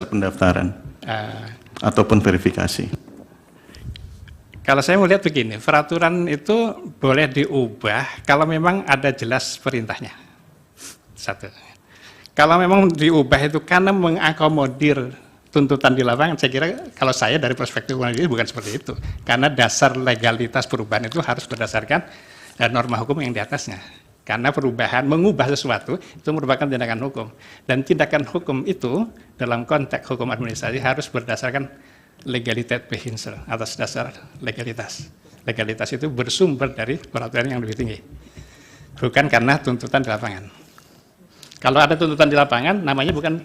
pendaftaran ataupun verifikasi? Kalau saya mau lihat begini, peraturan itu boleh diubah kalau memang ada jelas perintahnya. Satu. Kalau memang diubah itu karena mengakomodir tuntutan di lapangan, saya kira kalau saya dari perspektif hukum ini bukan seperti itu. Karena dasar legalitas perubahan itu harus berdasarkan norma hukum yang di atasnya. Karena perubahan, mengubah sesuatu itu merupakan tindakan hukum. Dan tindakan hukum itu dalam konteks hukum administrasi harus berdasarkan legalitas behinsel, atas dasar legalitas. Legalitas itu bersumber dari peraturan yang lebih tinggi. Bukan karena tuntutan di lapangan. Kalau ada tuntutan di lapangan, namanya bukan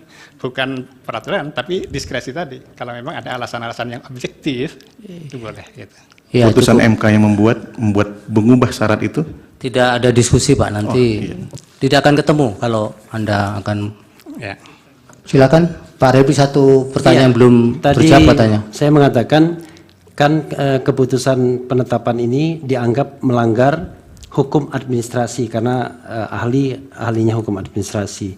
peraturan, tapi diskresi tadi. Kalau memang ada alasan-alasan yang objektif, itu boleh. Gitu. Ya, putusan cukup. MK yang membuat mengubah syarat itu? Tidak ada diskusi Pak, nanti tidak akan ketemu kalau Anda akan. Ya. Silakan Pak Repli, satu pertanyaan yang belum terjawab katanya. Saya mengatakan kan keputusan penetapan ini dianggap melanggar hukum administrasi karena ahlinya hukum administrasi.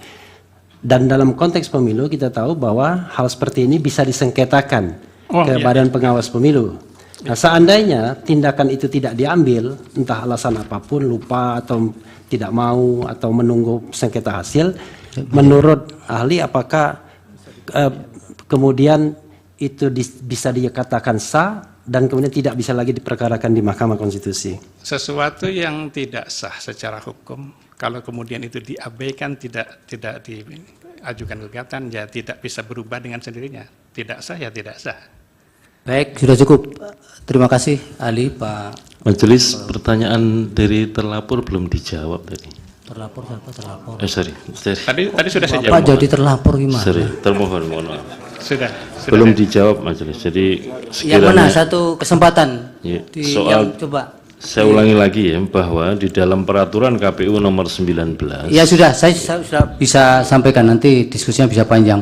Dan dalam konteks pemilu kita tahu bahwa hal seperti ini bisa disengketakan ke Badan Pengawas Pemilu. Nah, seandainya tindakan itu tidak diambil, entah alasan apapun, lupa atau tidak mau atau menunggu sengketa hasil, menurut ahli apakah kemudian itu bisa dikatakan sah dan kemudian tidak bisa lagi diperkarakan di Mahkamah Konstitusi? Sesuatu yang tidak sah secara hukum, kalau kemudian itu diabaikan, tidak diajukan gugatan, ya tidak bisa berubah dengan sendirinya. Tidak sah ya tidak sah. Baik, sudah cukup. Terima kasih ahli Pak. Majelis, pertanyaan dari terlapor belum dijawab tadi. Terlapor siapa terlapor? Sorry. Tadi sudah saya jawab. Pak jadi terlapor gimana? Sorry, termohon mohon maaf. Sudah belum dijawab majelis. Jadi yang mana satu kesempatan? Ya, soal coba. Saya ulangi lagi ya, bahwa di dalam peraturan KPU nomor 19. Ya sudah, saya sudah bisa sampaikan, nanti diskusinya bisa panjang.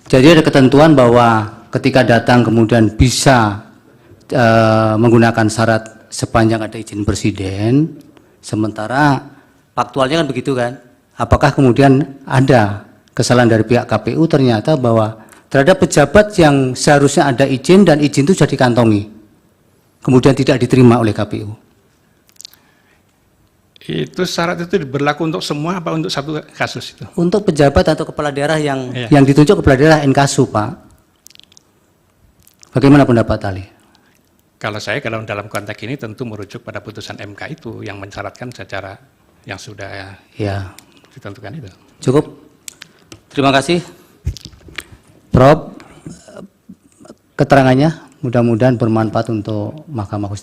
Jadi ada ketentuan bahwa ketika datang kemudian bisa menggunakan syarat sepanjang ada izin presiden, sementara faktualnya kan begitu kan? Apakah kemudian ada kesalahan dari pihak KPU ternyata bahwa terhadap pejabat yang seharusnya ada izin dan izin itu sudah dikantongi, kemudian tidak diterima oleh KPU? Itu syarat itu berlaku untuk semua apa untuk satu kasus itu? Untuk pejabat atau kepala daerah yang ditunjuk kepala daerah inkasu, Pak. Bagaimana pendapat ahli? Kalau saya dalam konteks ini tentu merujuk pada putusan MK itu yang mensyaratkan secara yang sudah ditentukan itu. Cukup. Terima kasih, Prof. Keterangannya mudah-mudahan bermanfaat untuk Mahkamah Konstitusi.